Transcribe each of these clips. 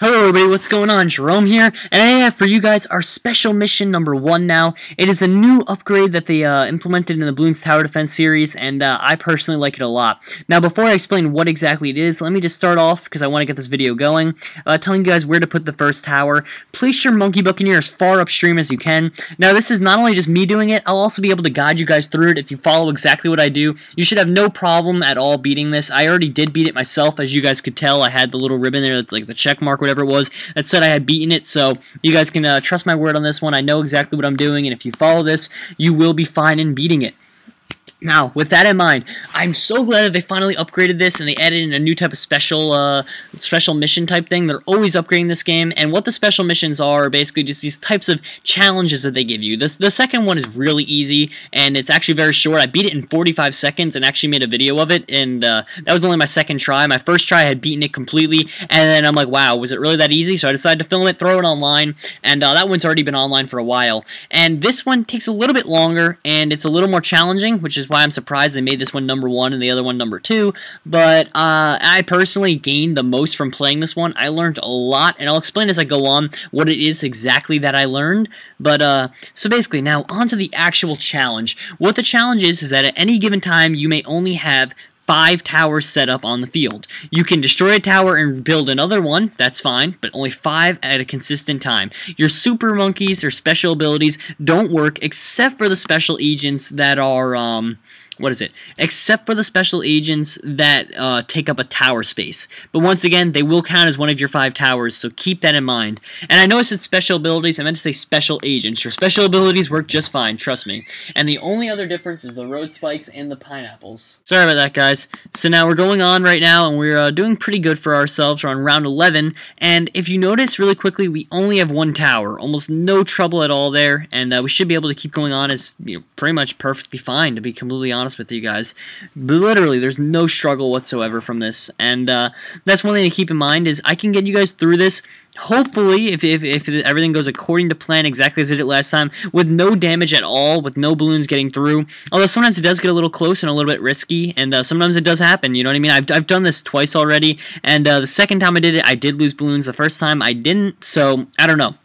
Hello everybody, what's going on? Jerome here, and I have for you guys our special mission number 1 now. It is a new upgrade that they implemented in the Bloons Tower Defense series, and I personally like it a lot. Now, before I explain what exactly it is, let me just start off, because I want to get this video going, telling you guys where to put the first tower. Place your Monkey Buccaneer as far upstream as you can. Now, this is not only just me doing it, I'll also be able to guide you guys through it. If you follow exactly what I do, you should have no problem at all beating this. I already did beat it myself, as you guys could tell. I had the little ribbon there that's like the check mark, whatever it was, that said I had beaten it, so you guys can trust my word on this one. I know exactly what I'm doing, and if you follow this, you will be fine in beating it. Now, with that in mind, I'm so glad that they finally upgraded this and they added in a new type of special mission type thing. They're always upgrading this game, and what the special missions are basically just these types of challenges that they give you. The second one is really easy, and it's actually very short. I beat it in 45 seconds and actually made a video of it, and that was only my second try. My first try I had beaten it completely, and then I'm like, wow, was it really that easy? So I decided to film it, throw it online, and that one's already been online for a while. And this one takes a little bit longer, and it's a little more challenging, which is why I'm surprised they made this one number 1 and the other one number 2, but I personally gained the most from playing this one. I learned a lot, and I'll explain as I go on what it is exactly that I learned. But so basically, now onto the actual challenge. What the challenge is that at any given time, you may only have 5 towers set up on the field. You can destroy a tower and build another one, that's fine, but only 5 at a consistent time. Your super monkeys or special abilities don't work except for the special agents that are, except for the special agents that take up a tower space. But once again, they will count as one of your 5 towers, so keep that in mind. And I know I said special abilities, I meant to say special agents. Your special abilities work just fine, trust me. And the only other difference is the road spikes and the pineapples. Sorry about that, guys. So now we're going on right now, and we're doing pretty good for ourselves. We're on round 11, and if you notice really quickly, we only have 1 tower. Almost no trouble at all there, and we should be able to keep going on as pretty much perfectly fine, to be completely honest with you guys. But literally, there's no struggle whatsoever from this, and that's one thing to keep in mind is I can get you guys through this. Hopefully, if everything goes according to plan, exactly as it did last time, with no damage at all, with no balloons getting through. Although sometimes it does get a little close and a little bit risky, and sometimes it does happen, you know what I mean? I've done this twice already, and the second time I did it, I did lose balloons. The first time, I didn't, so I don't know.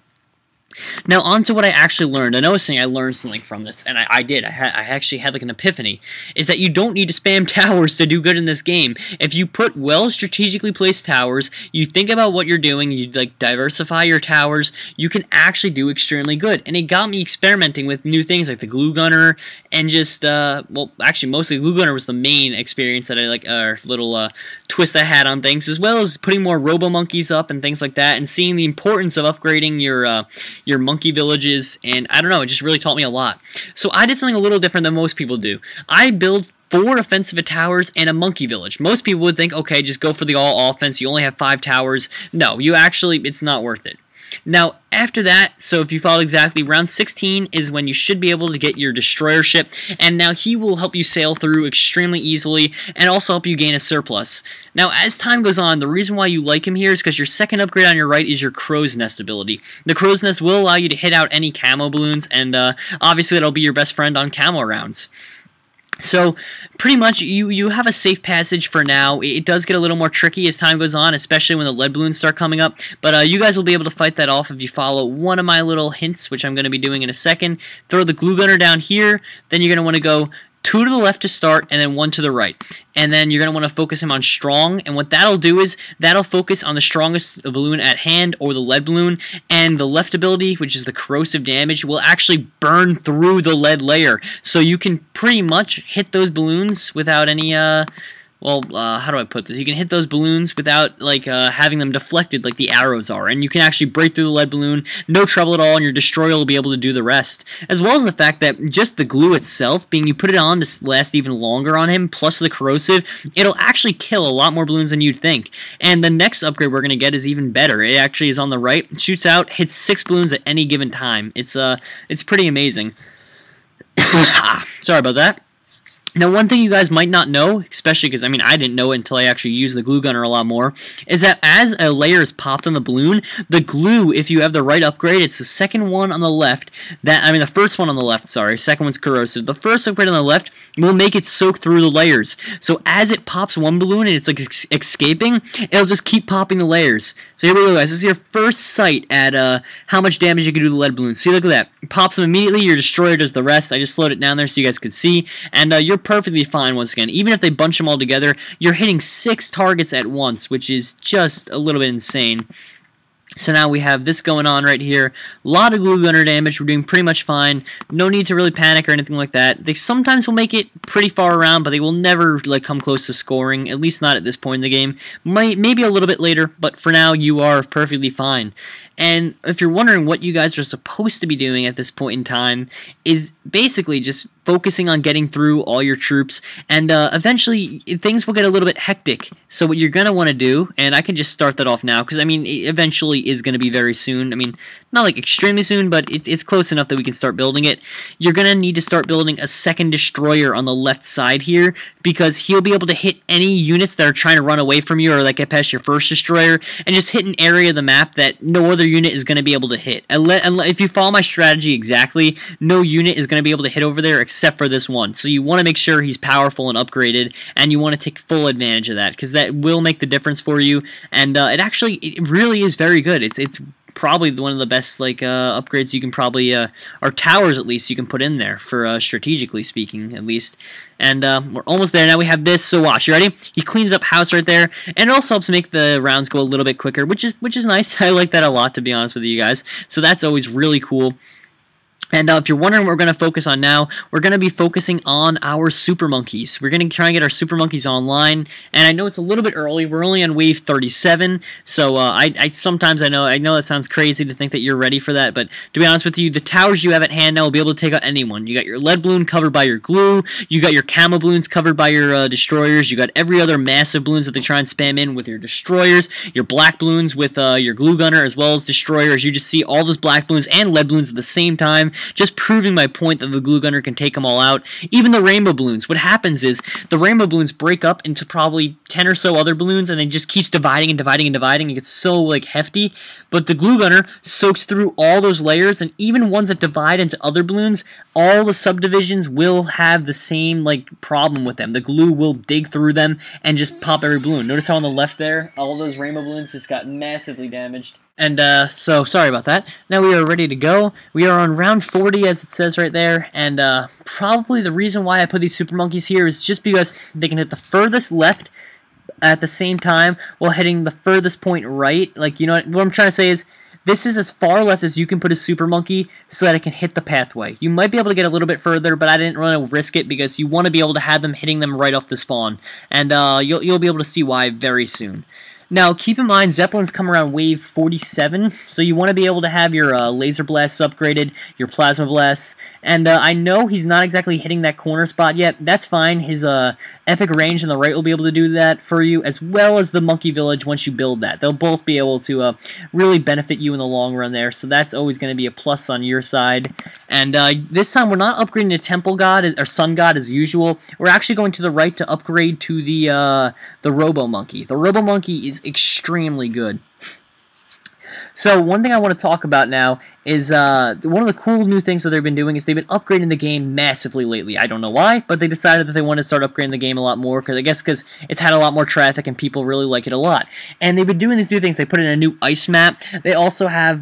Now, on to what I actually learned. I know I was saying I learned something from this, and I did. I actually had like an epiphany, is that you don't need to spam towers to do good in this game. If you put well strategically placed towers, you think about what you're doing, you like diversify your towers, you can actually do extremely good. And it got me experimenting with new things like the glue gunner, and just, well, actually mostly glue gunner was the main experience that I like, little twist I had on things, as well as putting more robo monkeys up and things like that, and seeing the importance of upgrading your monkey villages, and I don't know, it just really taught me a lot. So I did something a little different than most people do. I built 4 offensive towers and a monkey village. Most people would think, okay, just go for the all offense, you only have 5 towers. No, it's not worth it. Now, after that, so if you followed exactly, round 16 is when you should be able to get your destroyer ship, and now he will help you sail through extremely easily, and also help you gain a surplus. Now, as time goes on, the reason why you like him here is because your second upgrade on your right is your crow's nest ability. The crow's nest will allow you to hit out any camo balloons, and obviously that'll be your best friend on camo rounds. So, pretty much, you have a safe passage for now. It does get a little more tricky as time goes on, especially when the lead balloons start coming up, but you guys will be able to fight that off if you follow one of my little hints, which I'm going to be doing in a second. Throw the glue gunner down here, then you're going to want to go 2 to the left to start, and then 1 to the right. And then you're going to want to focus him on strong, and what that'll do is, that'll focus on the strongest balloon at hand, or the lead balloon, and the left ability, which is the corrosive damage, will actually burn through the lead layer. So you can pretty much hit those balloons without any, how do I put this? You can hit those balloons without, like, having them deflected like the arrows are, and you can actually break through the lead balloon, no trouble at all, and your destroyer will be able to do the rest. As well as the fact that just the glue itself, being you put it on to last even longer on him, plus the corrosive, it'll actually kill a lot more balloons than you'd think. And the next upgrade we're going to get is even better. It actually is on the right, shoots out, hits 6 balloons at any given time. It's pretty amazing. Sorry about that. Now, one thing you guys might not know, especially because, I mean, I didn't know it until I actually used the glue gunner a lot more, is that as a layer is popped on the balloon, the glue, if you have the right upgrade, it's the second one on the left, the first one on the left, sorry, second one's corrosive. The first upgrade on the left will make it soak through the layers. So as it pops one balloon and it's like escaping, it'll just keep popping the layers. So here we go, guys. This is your first sight at how much damage you can do to lead balloons. See, look at that. It pops them immediately, your destroyer does the rest. I just slowed it down there so you guys could see, and you're perfectly fine once again. Even if they bunch them all together, you're hitting 6 targets at once, which is just a little bit insane. So now we have this going on right here. A lot of glue gunner damage. We're doing pretty much fine. No need to really panic or anything like that. They sometimes will make it pretty far around, but they will never like come close to scoring, at least not at this point in the game. Maybe a little bit later, but for now you are perfectly fine. And if you're wondering what you guys are supposed to be doing at this point in time, is basically just focusing on getting through all your troops, and eventually things will get a little bit hectic. So what you're going to want to do, and I can just start that off now, because I mean, it eventually is going to be very soon. I mean, not like extremely soon, but it's close enough that we can start building it. You're going to need to start building a second destroyer on the left side here, because he'll be able to hit any units that are trying to run away from you or like get past your first destroyer, and just hit an area of the map that no other unit is going to be able to hit. And if you follow my strategy exactly, no unit is going to be able to hit over there except for this one. So you want to make sure he's powerful and upgraded, and you want to take full advantage of that, because that will make the difference for you. And it really is very good. It's probably one of the best like upgrades you can probably or towers at least you can put in there for strategically speaking at least. And we're almost there. Now we have this, so watch. You ready? He cleans up house right there, and it also helps make the rounds go a little bit quicker, which is nice. I like that a lot, to be honest with you guys. So that's always really cool. And if you're wondering what we're going to focus on now, we're going to be focusing on our super monkeys. We're going to try and get our super monkeys online, and I know it's a little bit early. We're only on wave 37, so sometimes I know that sounds crazy to think that you're ready for that, but to be honest with you, the towers you have at hand now will be able to take out anyone. You got your lead balloon covered by your glue, you got your camo balloons covered by your destroyers, you got every other massive balloons that they try and spam in with your destroyers, your black balloons with your glue gunner as well as destroyers. You just see all those black balloons and lead balloons at the same time, just proving my point that the glue gunner can take them all out. Even the rainbow balloons. What happens is the rainbow balloons break up into probably 10 or so other balloons, and it just keeps dividing and dividing and dividing. It gets so like hefty, but the glue gunner soaks through all those layers, and even ones that divide into other balloons, all the subdivisions will have the same like problem with them. The glue will dig through them and just pop every balloon. Notice how on the left there, all those rainbow balloons just got massively damaged. And so, sorry about that. Now we are ready to go. We are on round 40, as it says right there, and probably the reason why I put these super monkeys here is just because they can hit the furthest left at the same time while hitting the furthest point right. Like, you know what I'm trying to say is, this is as far left as you can put a super monkey so that it can hit the pathway. You might be able to get a little bit further, but I didn't want to risk it because you want to be able to have them hitting them right off the spawn. And you'll be able to see why very soon. Now, keep in mind, Zeppelins come around wave 47, so you want to be able to have your laser blasts upgraded, your plasma blasts, and I know he's not exactly hitting that corner spot yet. That's fine. His epic range on the right will be able to do that for you, as well as the monkey village once you build that. They'll both be able to really benefit you in the long run there, so that's always going to be a plus on your side. And this time, we're not upgrading to Temple God or Sun God as usual. We're actually going to the right to upgrade to the Robo Monkey. The Robo Monkey is extremely good. So one thing I want to talk about now is one of the cool new things that they've been doing is they've been upgrading the game massively lately. I don't know why, but they decided that they want to start upgrading the game a lot more, because it's had a lot more traffic and people really like it a lot. And they've been doing these new things. They put in a new ice map. They also have,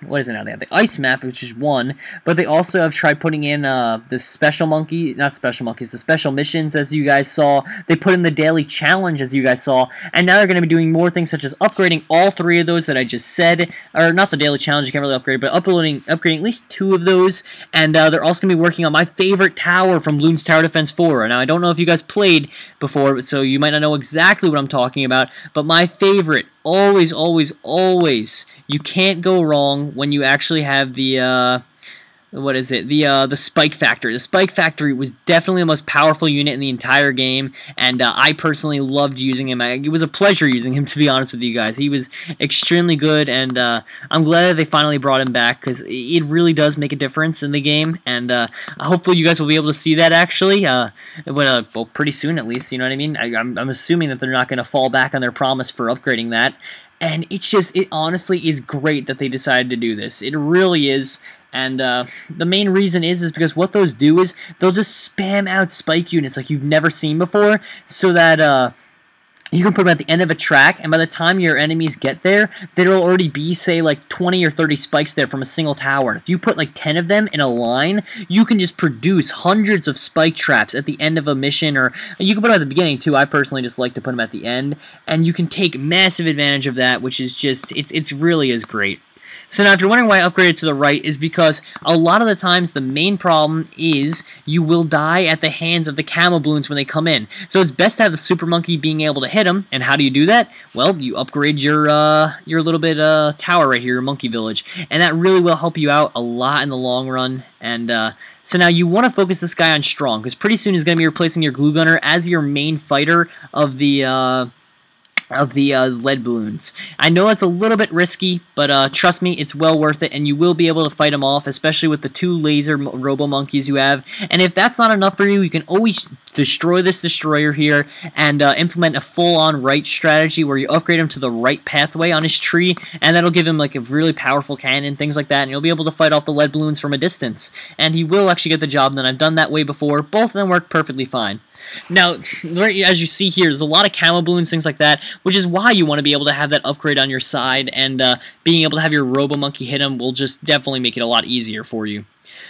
what is it now? They have the ice map, which is one, but they also have tried putting in the special monkey, not special monkeys, the special missions, as you guys saw. They put in the daily challenge, as you guys saw, and now they're going to be doing more things such as upgrading all 3 of those that I just said, or not the daily challenge, you can't really upgrade, but upgrading at least 2 of those, and they're also going to be working on my favorite tower from Bloons Tower Defense 4. Now, I don't know if you guys played before, so you might not know exactly what I'm talking about, but my favorite, always, you can't go wrong when you actually have the what is it? The Spike Factory. The Spike Factory was definitely the most powerful unit in the entire game, and I personally loved using him. It was a pleasure using him, to be honest with you guys. He was extremely good, and I'm glad that they finally brought him back, because it really does make a difference in the game, and hopefully you guys will be able to see that, actually, well, pretty soon at least, you know what I mean? I'm assuming that they're not going to fall back on their promise for upgrading that. And it honestly is great that they decided to do this. It really is. And the main reason is because what those do is they'll just spam out spike units like you've never seen before, so that you can put them at the end of a track, and by the time your enemies get there, there'll already be, say, like 20 or 30 spikes there from a single tower. And if you put like 10 of them in a line, you can just produce hundreds of spike traps at the end of a mission, or you can put them at the beginning too. I personally just like to put them at the end, and you can take massive advantage of that, which is just, it's really is great. So now if you're wondering why I upgraded to the right, is because a lot of the times the main problem is you will die at the hands of the camo balloons when they come in. So it's best to have the super monkey being able to hit them. And how do you do that? Well, you upgrade your little bit tower right here, your monkey village, and that really will help you out a lot in the long run. And so now you want to focus this guy on strong, because pretty soon he's going to be replacing your glue gunner as your main fighter of the lead balloons. I know it's a little bit risky, but trust me, it's well worth it, and you will be able to fight them off, especially with the 2 laser robo monkeys you have. And if that's not enough for you, you can always destroy this destroyer here and implement a full-on right strategy where you upgrade him to the right pathway on his tree, and that'll give him like a really powerful cannon, things like that, and you'll be able to fight off the lead balloons from a distance. And he will actually get the job done. I've done that way before. Both of them work perfectly fine. Now, as you see here, there's a lot of camo balloons, things like that, which is why you want to be able to have that upgrade on your side, and being able to have your Robo Monkey hit him will just definitely make it a lot easier for you.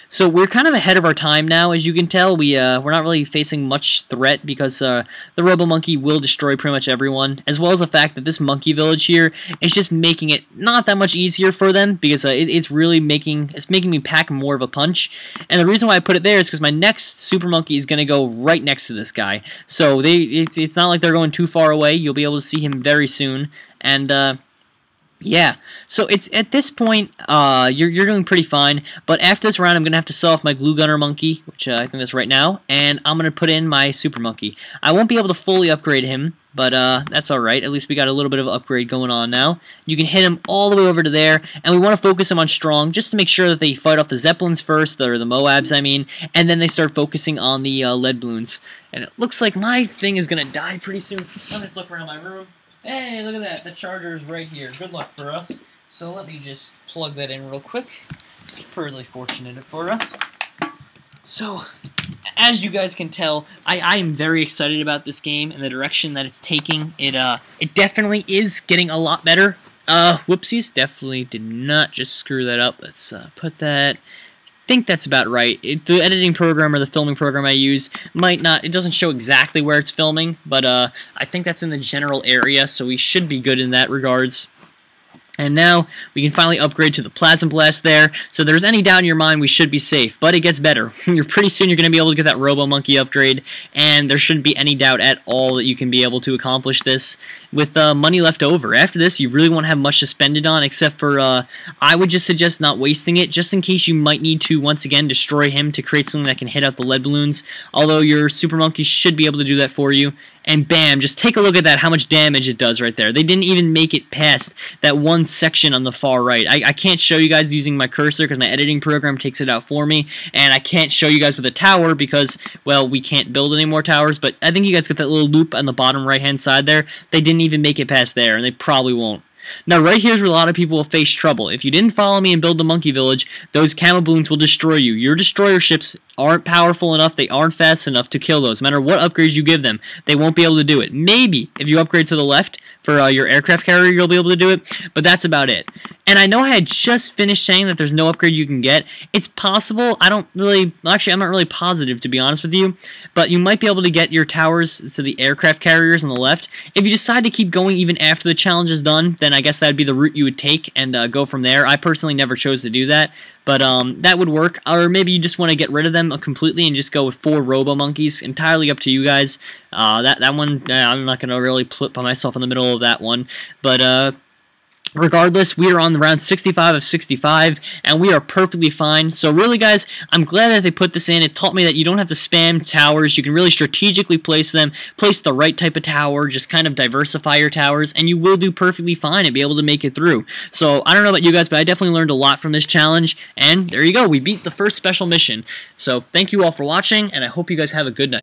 So we're kind of ahead of our time now, as you can tell. We're not really facing much threat because the Robo Monkey will destroy pretty much everyone, as well as the fact that this monkey village here is just making it not that much easier for them, because it's really making me pack more of a punch. And the reason why I put it there is because my next super monkey is going to go right next to this guy, so it's not like they're going too far away. You'll be able to see him very soon, and yeah, so it's at this point, you're doing pretty fine, but after this round I'm going to have to sell off my glue gunner monkey, which I think that's right now, and I'm going to put in my super monkey. I won't be able to fully upgrade him, but that's alright. At least we got a little bit of upgrade going on now. You can hit him all the way over to there, and we want to focus him on strong, just to make sure that they fight off the Zeppelins first, or the Moabs, I mean, and then they start focusing on the lead balloons. And it looks like my thing is going to die pretty soon. Let me just look around my room. Hey, look at that. The charger is right here. Good luck for us. So let me just plug that in real quick. It's pretty fortunate for us. So, as you guys can tell, I am very excited about this game and the direction that it's taking. It definitely is getting a lot better. Whoopsies. Definitely did not just screw that up. Let's put that... I think that's about right. The editing program or the filming program I use might not, it doesn't show exactly where it's filming, but I think that's in the general area, so we should be good in that regards. And now we can finally upgrade to the Plasma Blast there. So if there's any doubt in your mind, we should be safe. But it gets better. Pretty soon you're going to be able to get that Robo Monkey upgrade, and there shouldn't be any doubt at all that you can be able to accomplish this with money left over. After this, you really won't have much to spend it on, except for I would just suggest not wasting it, just in case you might need to once again destroy him to create something that can hit out the lead balloons. Although your Super Monkey should be able to do that for you. And bam, just take a look at that, how much damage it does right there. They didn't even make it past that one section on the far right. I can't show you guys using my cursor because my editing program takes it out for me. And I can't show you guys with a tower because, well, we can't build any more towers. But I think you guys get that little loop on the bottom right-hand side there. They didn't even make it past there, and they probably won't. Now, right here's where a lot of people will face trouble. If you didn't follow me and build the monkey village, those camo balloons will destroy you. Your destroyer ships aren't powerful enough, they aren't fast enough to kill those. No matter what upgrades you give them, they won't be able to do it. Maybe if you upgrade to the left for your aircraft carrier, you'll be able to do it, but that's about it. And I know I had just finished saying that there's no upgrade you can get. It's possible. I'm not really positive, to be honest with you, but you might be able to get your towers to the aircraft carriers on the left. If you decide to keep going even after the challenge is done, then I guess that would be the route you would take and go from there. I personally never chose to do that, but that would work. Or maybe you just want to get rid of them completely and just go with 4 Robo Monkeys. Entirely up to you guys. That one, I'm not going to really put myself in the middle of that one, but Regardless, we are on the round 65 of 65, and we are perfectly fine. So really, guys, I'm glad that they put this in. It taught me that you don't have to spam towers. You can really strategically place them, place the right type of tower, just kind of diversify your towers, and you will do perfectly fine and be able to make it through. So I don't know about you guys, but I definitely learned a lot from this challenge, and there you go. We beat the first special mission. So thank you all for watching, and I hope you guys have a good night.